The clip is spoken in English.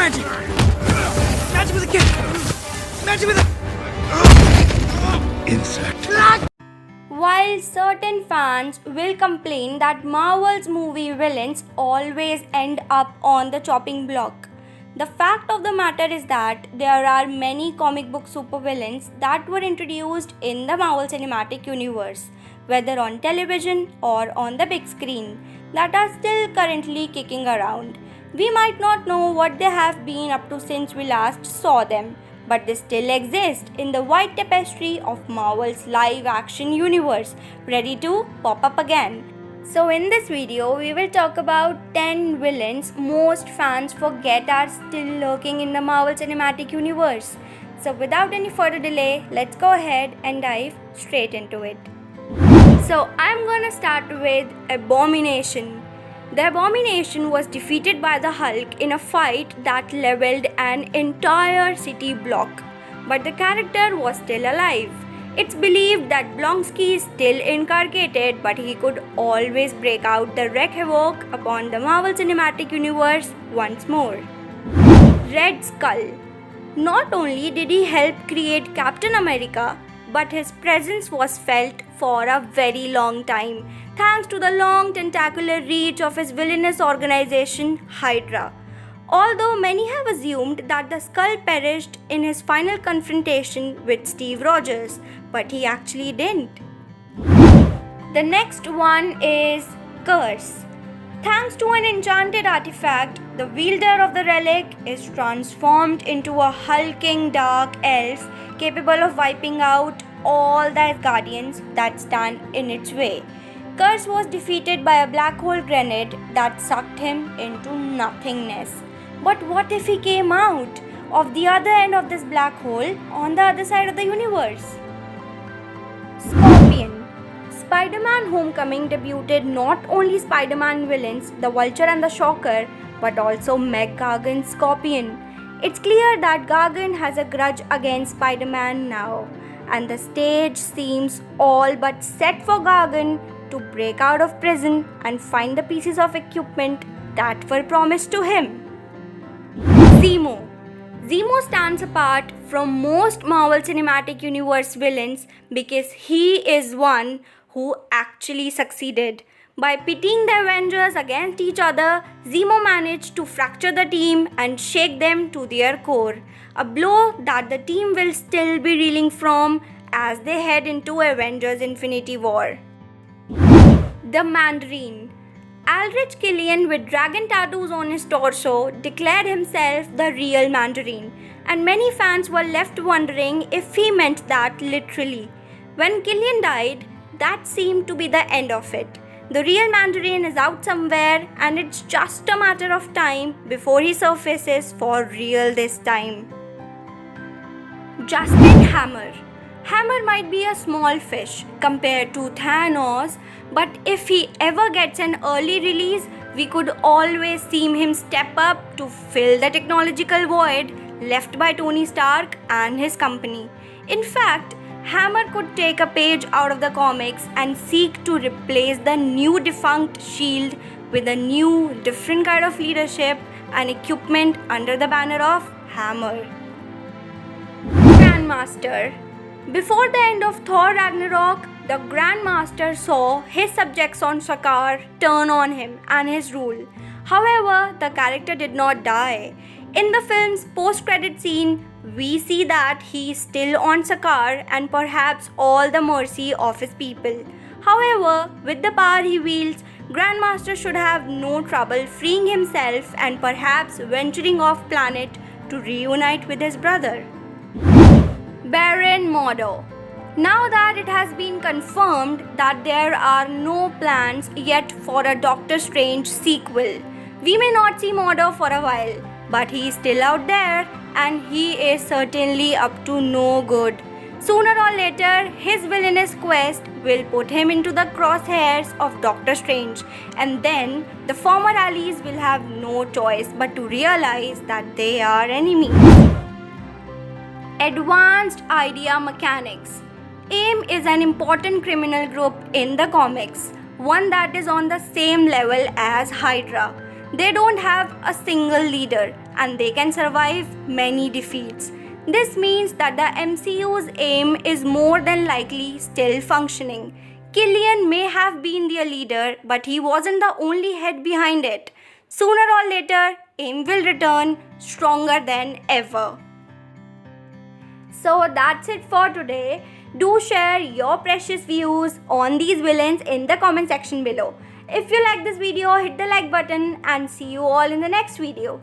Magic! Magic with a kick! Magic with a... Insect. While certain fans will complain that Marvel's movie villains always end up on the chopping block, the fact of the matter is that there are many comic book supervillains that were introduced in the Marvel Cinematic Universe, whether on television or on the big screen, that are still currently kicking around. We might not know what they have been up to since we last saw them, but they still exist in the wide tapestry of Marvel's live-action universe, ready to pop up again. So in this video, we will talk about 10 villains most fans forget are still lurking in the Marvel Cinematic Universe. So without any further delay, let's go ahead and dive straight into it. So I'm gonna start with Abomination. The Abomination was defeated by the Hulk in a fight that leveled an entire city block, but the character was still alive. It's believed that Blonsky is still incarcerated, but he could always break out the wreak havoc upon the Marvel Cinematic Universe once more. Red Skull. Not only did he help create Captain America, but his presence was felt for a very long time, thanks to the long tentacular reach of his villainous organization, Hydra. Although many have assumed that the Skull perished in his final confrontation with Steve Rogers, but he actually didn't. The next one is Curse. Thanks to an enchanted artifact, the wielder of the relic is transformed into a hulking dark elf capable of wiping out all the guardians that stand in its way. Curse was defeated by a black hole grenade that sucked him into nothingness. But what if he came out of the other end of this black hole on the other side of the universe? Scorpion. Spider-Man Homecoming debuted not only Spider-Man villains, the Vulture and the Shocker, but also Meg Gargan's Scorpion. It's clear that Gargan has a grudge against Spider-Man now, and the stage seems all but set for Gargan to break out of prison and find the pieces of equipment that were promised to him. Zemo. Zemo stands apart from most Marvel Cinematic Universe villains because he is one who actually succeeded. By pitting the Avengers against each other, Zemo managed to fracture the team and shake them to their core, a blow that the team will still be reeling from as they head into Avengers Infinity War. The Mandarin. Aldrich Killian, with dragon tattoos on his torso, declared himself the real Mandarin, and many fans were left wondering if he meant that literally. When Killian died, that seemed to be the end of it. The real Mandarin is out somewhere, and it's just a matter of time before he surfaces for real this time. Justin Hammer. Hammer might be a small fish compared to Thanos, but if he ever gets an early release, we could always see him step up to fill the technological void left by Tony Stark and his company. In fact, Hammer could take a page out of the comics and seek to replace the new defunct SHIELD with a new, different kind of leadership and equipment under the banner of Hammer. Grandmaster. Before the end of Thor Ragnarok, the Grandmaster saw his subjects on Sakaar turn on him and his rule. However, the character did not die. In the film's post-credit scene, we see that he is still on Sakaar and perhaps all the mercy of his people. However, with the power he wields, Grandmaster should have no trouble freeing himself and perhaps venturing off planet to reunite with his brother. Baron Mordo. Now that it has been confirmed that there are no plans yet for a Doctor Strange sequel, we may not see Mordo for a while, but he is still out there and he is certainly up to no good. Sooner or later, his villainous quest will put him into the crosshairs of Doctor Strange, and then the former allies will have no choice but to realize that they are enemies. Advanced Idea Mechanics. AIM is an important criminal group in the comics, one that is on the same level as Hydra. They don't have a single leader and they can survive many defeats. This means that the MCU's aim is more than likely still functioning. Killian may have been their leader, but he wasn't the only head behind it. Sooner or later, AIM will return stronger than ever. So that's it for today. Do share your precious views on these villains in the comment section below. If you like this video, hit the like button and see you all in the next video.